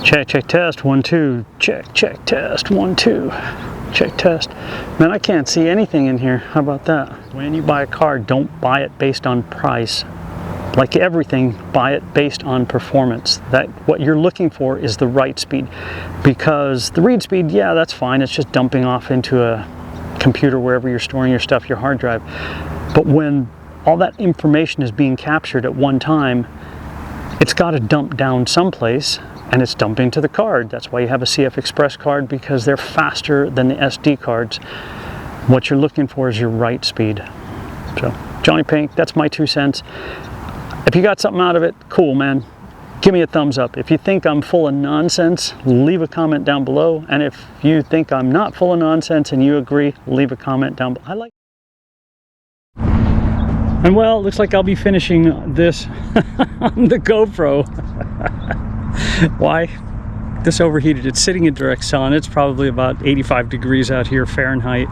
Check, test, 1, 2. Check, test, 1, 2. Check, test. Man, I can't see anything in here. How about that? When you buy a car, don't buy it based on price. Like everything, buy it based on performance. That what you're looking for is the right speed. Because the read speed, yeah, that's fine. It's just dumping off into a computer wherever you're storing your stuff, your hard drive. But when all that information is being captured at one time, it's got to dump down someplace, and it's dumping to the card. That's why you have a CF Express card, because they're faster than the SD cards. What you're looking for is your right speed. So, JonnyPink, that's my 2 cents. If you got something out of it, cool, man. Give me a thumbs up. If you think I'm full of nonsense, leave a comment down below. And if you think I'm not full of nonsense and you agree, leave a comment down below. And well, it looks like I'll be finishing this on the GoPro. Why? This overheated. It's sitting in direct sun. It's probably about 85 degrees out here Fahrenheit.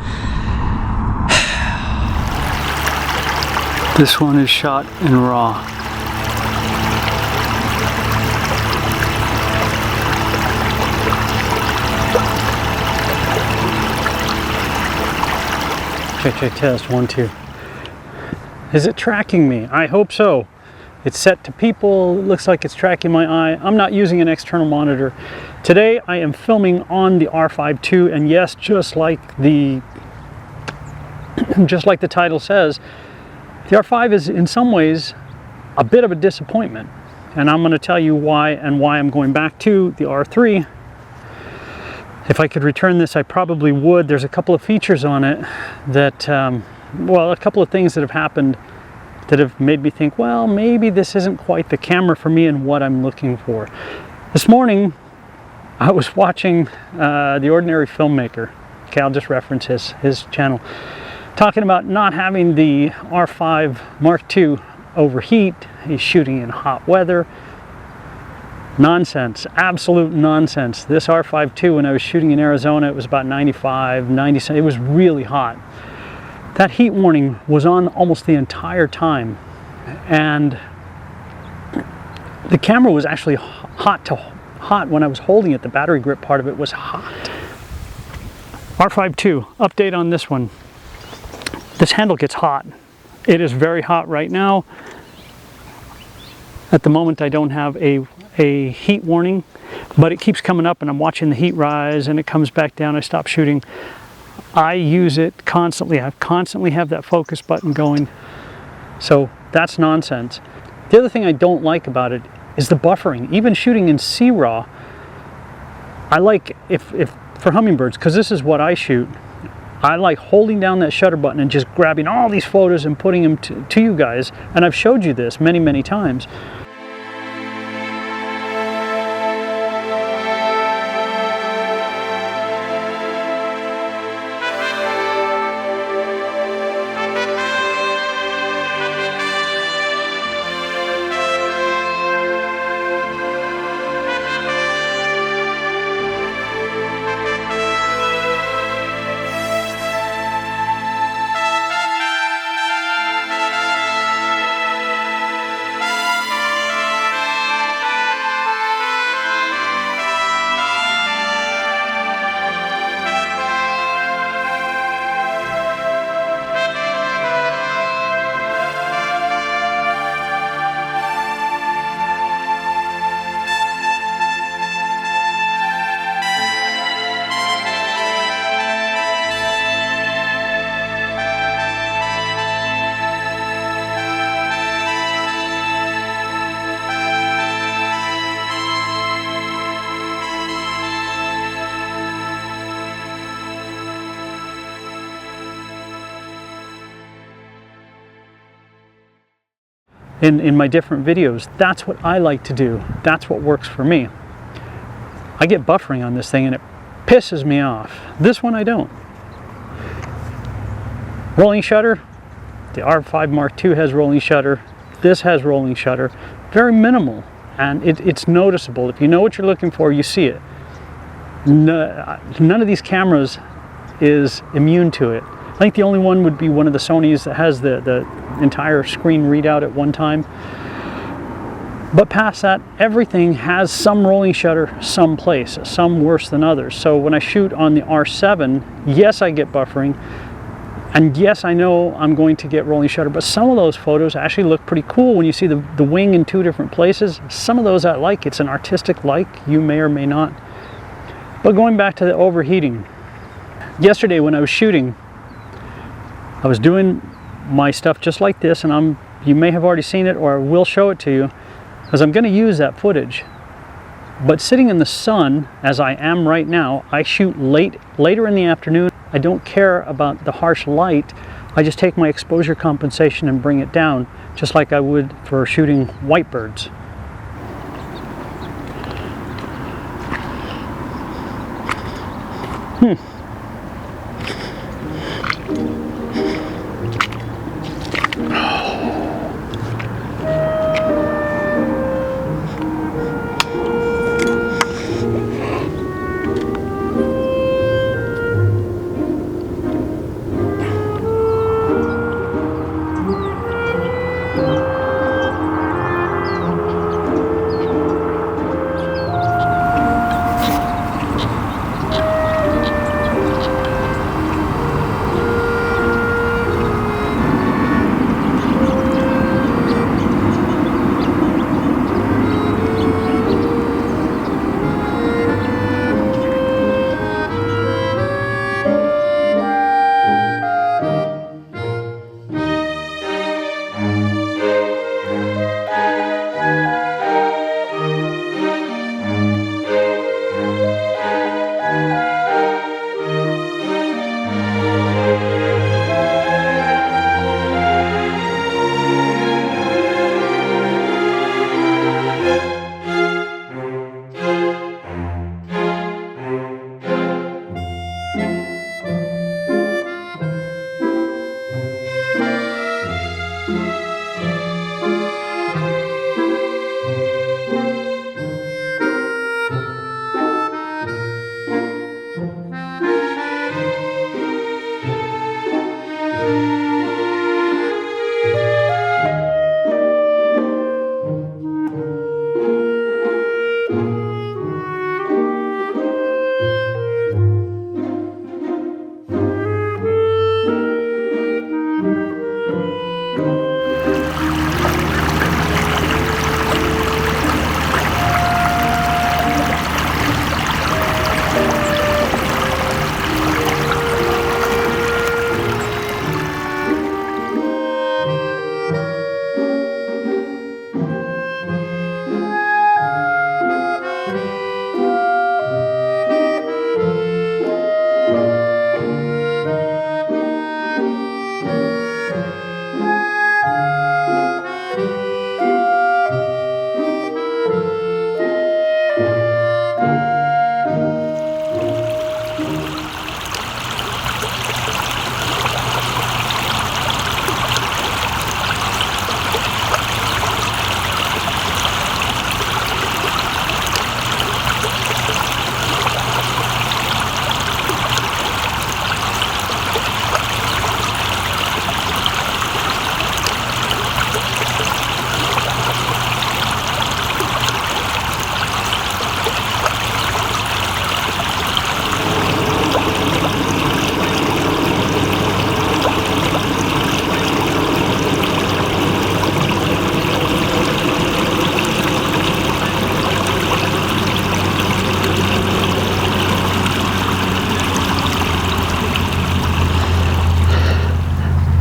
This one is shot in RAW. Check, test, 1, 2. Is it tracking me? I hope so. It's set to people. It looks like it's tracking my eye. I'm not using an external monitor. Today I am filming on the R5 II, and yes, just like the title says, the R5 is in some ways a bit of a disappointment. And I'm going to tell you why, and why I'm going back to the R3. If I could return this, I probably would. There's a couple of features on it that, well, a couple of things that have happened that have made me think, well, maybe this isn't quite the camera for me and what I'm looking for. This morning, I was watching The Ordinary Filmmaker. Okay, I'll just reference his channel. Talking about not having the R5 Mark II overheat. He's shooting in hot weather. Nonsense, absolute nonsense. This R5 II, when I was shooting in Arizona, it was about 95, 90, it was really hot. That heat warning was on almost the entire time. And the camera was actually hot when I was holding it. The battery grip part of it was hot. R5 II, update on this one. This handle gets hot. It is very hot right now. At the moment I don't have a heat warning, but it keeps coming up and I'm watching the heat rise and it comes back down. I stop shooting. I use it constantly. I constantly have that focus button going. So that's nonsense. The other thing I don't like about it is the buffering. Even shooting in C-RAW, I like, if for hummingbirds, because this is what I shoot, I like holding down that shutter button and just grabbing all these photos and putting them to you guys. And I've showed you this many, many times. In my different videos, that's what I like to do. That's what works for me. I get buffering on this thing and it pisses me off. This one I don't. Rolling shutter, the R5 Mark II has rolling shutter. This has rolling shutter. Very minimal, and it's noticeable. If you know what you're looking for, you see it. None of these cameras is immune to it. I think the only one would be one of the Sonys that has the entire screen readout at one time. But past that, everything has some rolling shutter someplace, some worse than others. So when I shoot on the R7, yes, I get buffering, and yes, I know I'm going to get rolling shutter, but some of those photos actually look pretty cool when you see the wing in two different places. Some of those I like. It's an artistic like, you may or may not. But going back to the overheating, yesterday when I was shooting, I was doing my stuff just like this, and you may have already seen it, or I will show it to you, because I'm going to use that footage. But sitting in the sun, as I am right now, I shoot later in the afternoon. I don't care about the harsh light. I just take my exposure compensation and bring it down, just like I would for shooting whitebirds.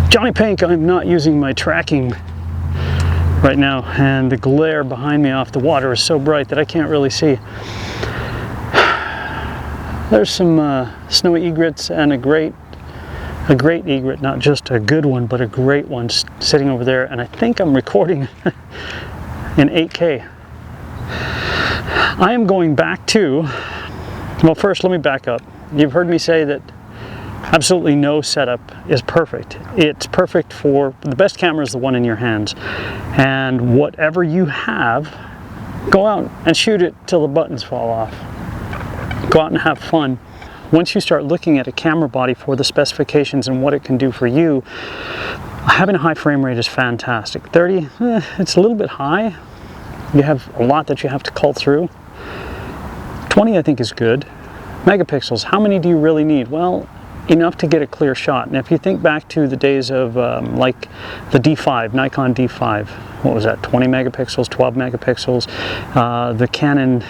JonnyPink, I'm not using my tracking right now, and the glare behind me off the water is so bright that I can't really see. There's some snowy egrets and a great egret, not just a good one, but a great one sitting over there, and I think I'm recording in 8K. I am going back to, well, first let me back up. You've heard me say that absolutely no setup is perfect. It's perfect for, the best camera is the one in your hands. And whatever you have, go out and shoot it till the buttons fall off. Go out and have fun. Once you start looking at a camera body for the specifications and what it can do for you, having a high frame rate is fantastic. 30, it's a little bit high. you have a lot that you have to cull through. 20 I think is good. Megapixels, how many do you really need? Well, enough to get a clear shot. And if you think back to the days of like the D5, Nikon D5, what was that, 20 megapixels, 12 megapixels, the Canon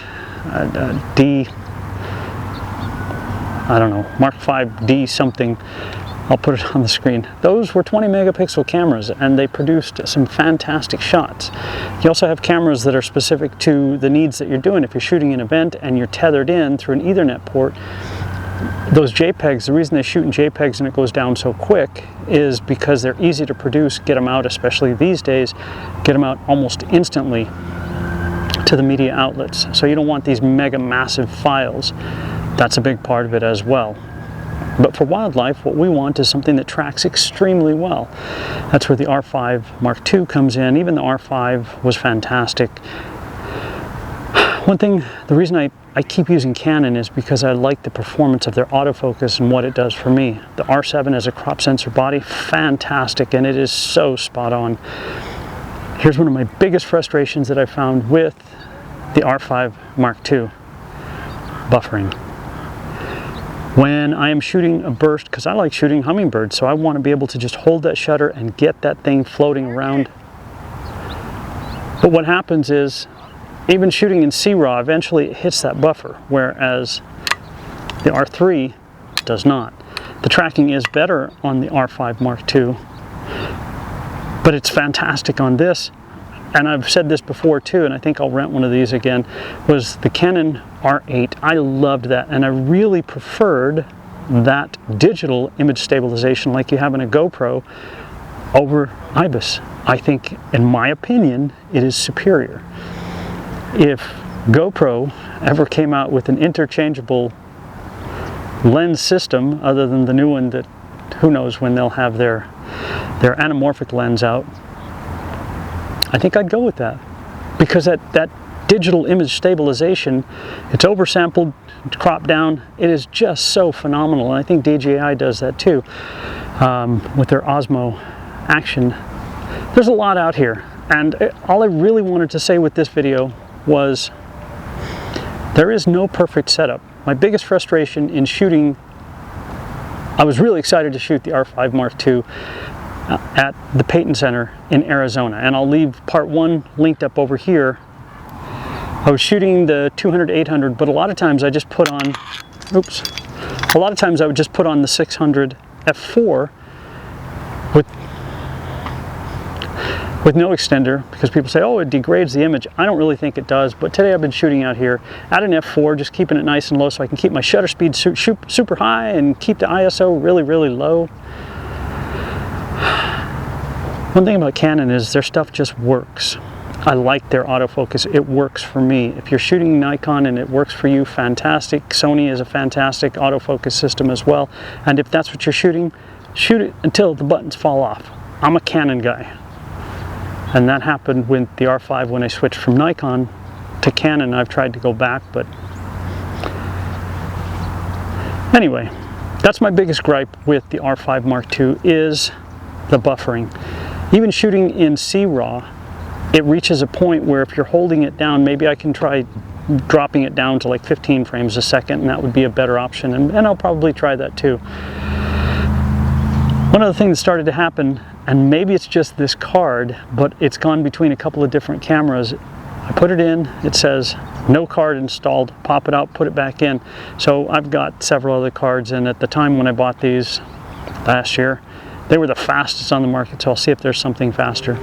I don't know, Mark 5D something, I'll put it on the screen. Those were 20 megapixel cameras and they produced some fantastic shots. You also have cameras that are specific to the needs that you're doing. If you're shooting an event and you're tethered in through an Ethernet port, those JPEGs, the reason they shoot in JPEGs and it goes down so quick is because they're easy to produce, get them out, especially these days, get them out almost instantly to the media outlets. So you don't want these mega massive files. That's a big part of it as well. But for wildlife, what we want is something that tracks extremely well. That's where the R5 Mark II comes in. Even the R5 was fantastic. One thing, the reason I keep using Canon is because I like the performance of their autofocus and what it does for me. The R7 as a crop sensor body, fantastic, and it is so spot on. Here's one of my biggest frustrations that I found with the R5 Mark II, buffering. When I am shooting a burst, because I like shooting hummingbirds, so I want to be able to just hold that shutter and get that thing floating around. But what happens is, even shooting in C-RAW, eventually it hits that buffer, whereas the R3 does not. The tracking is better on the R5 Mark II, but it's fantastic on this. And I've said this before too, and I think I'll rent one of these again, was the Canon R8. I loved that, and I really preferred that digital image stabilization like you have in a GoPro over IBIS. I think, in my opinion, it is superior. If GoPro ever came out with an interchangeable lens system, other than the new one that who knows when they'll have their anamorphic lens out, I think I'd go with that, because that digital image stabilization, it's oversampled, it's cropped down, it is just so phenomenal. And I think DJI does that too with their Osmo Action. There's a lot out here, and all I really wanted to say with this video was there is no perfect setup. My biggest frustration in shooting, I was really excited to shoot the R5 Mark II at the Peyton Center in Arizona, and I'll leave part one linked up over here. I was shooting the 200-800, but a lot of times I just put on, a lot of times I would just put on the 600 f4 with no extender, because people say, oh, it degrades the image. I don't really think it does, but today I've been shooting out here at an f4, just keeping it nice and low so I can keep my shutter speed super high and keep the ISO really, really low. One thing about Canon is their stuff just works. I like their autofocus. It works for me. If you're shooting Nikon and it works for you, fantastic. Sony is a fantastic autofocus system as well. And if that's what you're shooting, shoot it until the buttons fall off. I'm a Canon guy. And that happened with the R5 when I switched from Nikon to Canon. I've tried to go back, but anyway, that's my biggest gripe with the R5 Mark II is the buffering. Even shooting in C-RAW, it reaches a point where if you're holding it down, maybe I can try dropping it down to like 15 frames a second, and that would be a better option, and I'll probably try that too. One other thing that started to happen, and maybe it's just this card, but it's gone between a couple of different cameras. I put it in, it says no card installed, pop it out, put it back in. So I've got several other cards, and at the time when I bought these last year, they were the fastest on the market, so I'll see if there's something faster.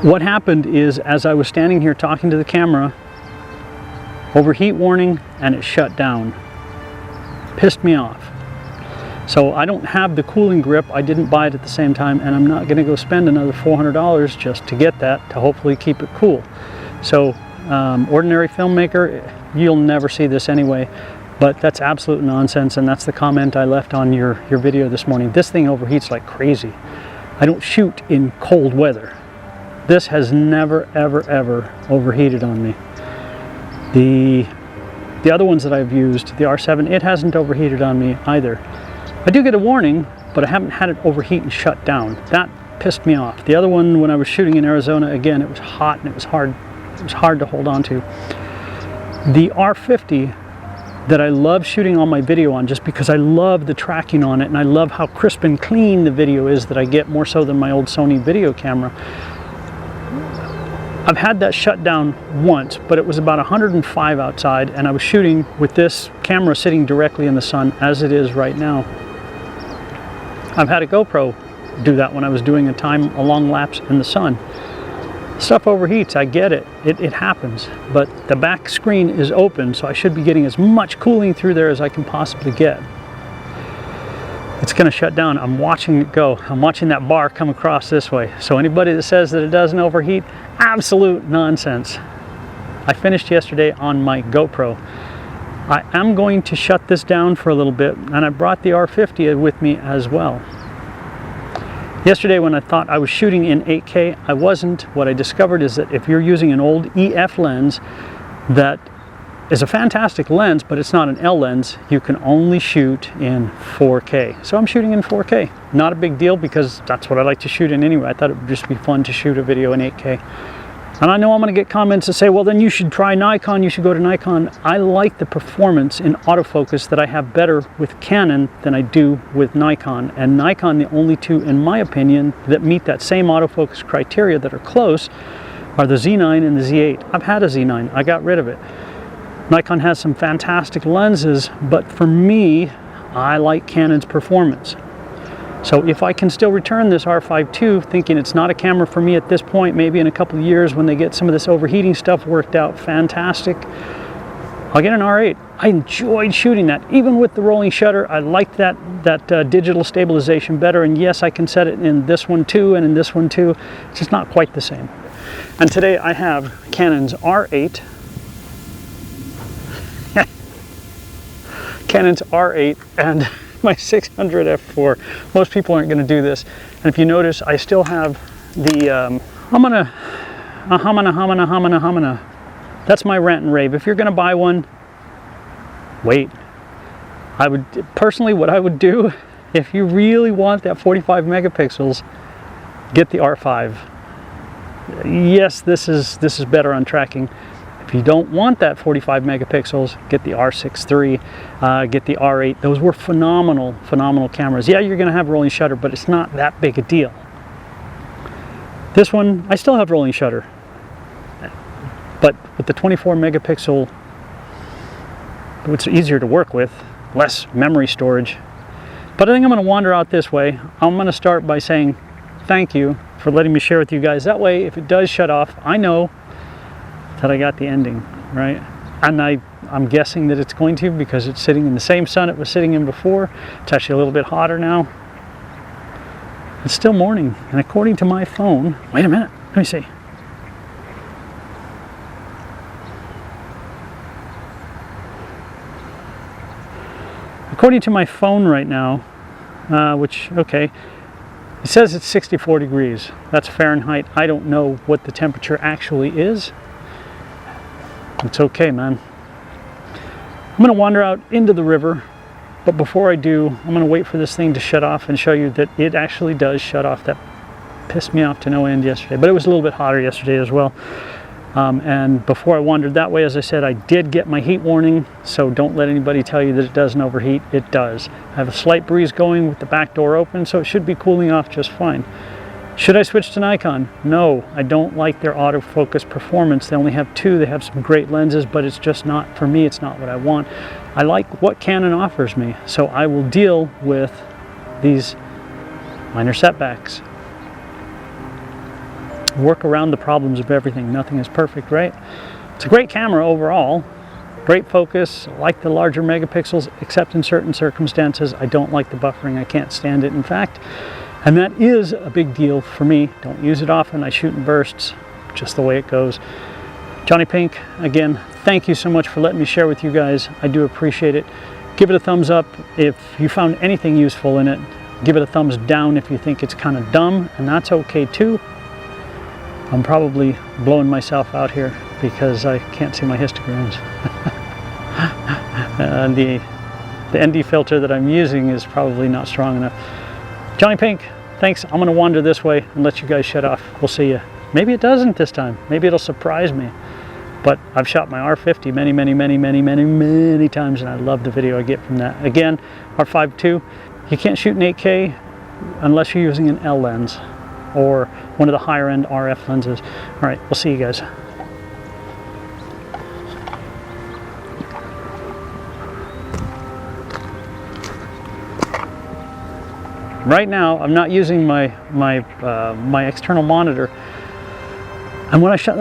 What happened is, as I was standing here talking to the camera, overheat warning, and it shut down. Pissed me off. So I don't have the cooling grip. I didn't buy it at the same time, and I'm not going to go spend another $400 just to get that, to hopefully keep it cool. So ordinary filmmaker, you'll never see this anyway, but that's absolute nonsense, and that's the comment I left on your video this morning. This thing overheats like crazy. I don't shoot in cold weather. This has never, ever, ever overheated on me. The other ones that I've used, the R7, it hasn't overheated on me either. I do get a warning, but I haven't had it overheat and shut down. That pissed me off. The other one, when I was shooting in Arizona, again, it was hot and it was hard to hold on to. The R50 that I love shooting all my video on, just because I love the tracking on it and I love how crisp and clean the video is that I get, more so than my old Sony video camera. I've had that shut down once, but it was about 105 outside, and I was shooting with this camera sitting directly in the sun, as it is right now. I've had a GoPro do that when I was doing a long lapse in the sun. Stuff overheats, I get it. It happens, but the back screen is open, so I should be getting as much cooling through there as I can possibly get. It's going to shut down. I'm watching it go. I'm watching that bar come across this way. So anybody that says that it doesn't overheat, absolute nonsense. I finished yesterday on my GoPro. I am going to shut this down for a little bit, and I brought the R50 with me as well. Yesterday when I thought I was shooting in 8K, I wasn't. What I discovered is that if you're using an old EF lens that is a fantastic lens, but it's not an L lens, you can only shoot in 4K. So I'm shooting in 4K. Not a big deal, because that's what I like to shoot in anyway. I thought it would just be fun to shoot a video in 8K. And I know I'm going to get comments that say, well, then you should try Nikon, you should go to Nikon. I like the performance in autofocus that I have better with Canon than I do with Nikon. And Nikon, the only two, in my opinion, that meet that same autofocus criteria that are close are the Z9 and the Z8. I've had a Z9, I got rid of it. Nikon has some fantastic lenses, but for me, I like Canon's performance. So if I can still return this R5 II, thinking it's not a camera for me at this point, maybe in a couple of years when they get some of this overheating stuff worked out, fantastic. I'll get an R8. I enjoyed shooting that, even with the rolling shutter. I liked that digital stabilization better, and yes, I can set it in this one too and in this one too. It's just not quite the same. And today I have Canon's R8. Canon's R8 and my 600 f4. Most people aren't going to do this, and if you notice, I still have the Humana. That's my rant and rave. If you're going to buy one, wait. I would personally, what I would do, if you really want that 45 megapixels, get the R5. Yes, this is better on tracking. If you don't want that 45 megapixels, get the R6 III, get the R8. Those were phenomenal cameras. Yeah, you're going to have rolling shutter, but it's not that big a deal. This one, I still have rolling shutter, but with the 24 megapixel, it's easier to work with, less memory storage. But I think I'm going to wander out this way. I'm going to start by saying thank you for letting me share with you guys. That way, if it does shut off, I know that I got the ending, right? And I'm guessing that it's going to, because it's sitting in the same sun it was sitting in before. It's actually a little bit hotter now. It's still morning, and according to my phone, wait a minute, let me see. According to my phone right now, okay, it says it's 64 degrees. That's Fahrenheit. I don't know what the temperature actually is. It's okay, man. I'm going to wander out into the river, but before I do, I'm going to wait for this thing to shut off and show you that it actually does shut off. That pissed me off to no end yesterday, but it was a little bit hotter yesterday as well. And before I wandered that way, as I said, I did get my heat warning, so don't let anybody tell you that it doesn't overheat. It does. I have a slight breeze going with the back door open, so it should be cooling off just fine. Should I switch to Nikon? No, I don't like their autofocus performance. They only have two. They have some great lenses, but it's just not, for me, it's not what I want. I like what Canon offers me, so I will deal with these minor setbacks. just work around the problems of everything. Nothing is perfect, right? It's a great camera overall. Great focus. I like the larger megapixels, except in certain circumstances. I don't like the buffering. I can't stand it, in fact. And that is a big deal for me. Don't use it often. I shoot in bursts, just the way it goes. JonnyPink, again, thank you so much for letting me share with you guys. I do appreciate it. Give it a thumbs up if you found anything useful in it. Give it a thumbs down if you think it's kind of dumb, and that's okay too. I'm probably blowing myself out here because I can't see my histograms. And the ND filter that I'm using is probably not strong enough. JonnyPink, thanks. I'm going to wander this way and let you guys shut off. We'll see you. Maybe it doesn't this time. Maybe it'll surprise me. But I've shot my R50 many times, and I love the video I get from that. Again, R5 II, you can't shoot in 8K unless you're using an L lens or one of the higher end RF lenses. All right, we'll see you guys. Right now, I'm not using my external monitor, and when I shot,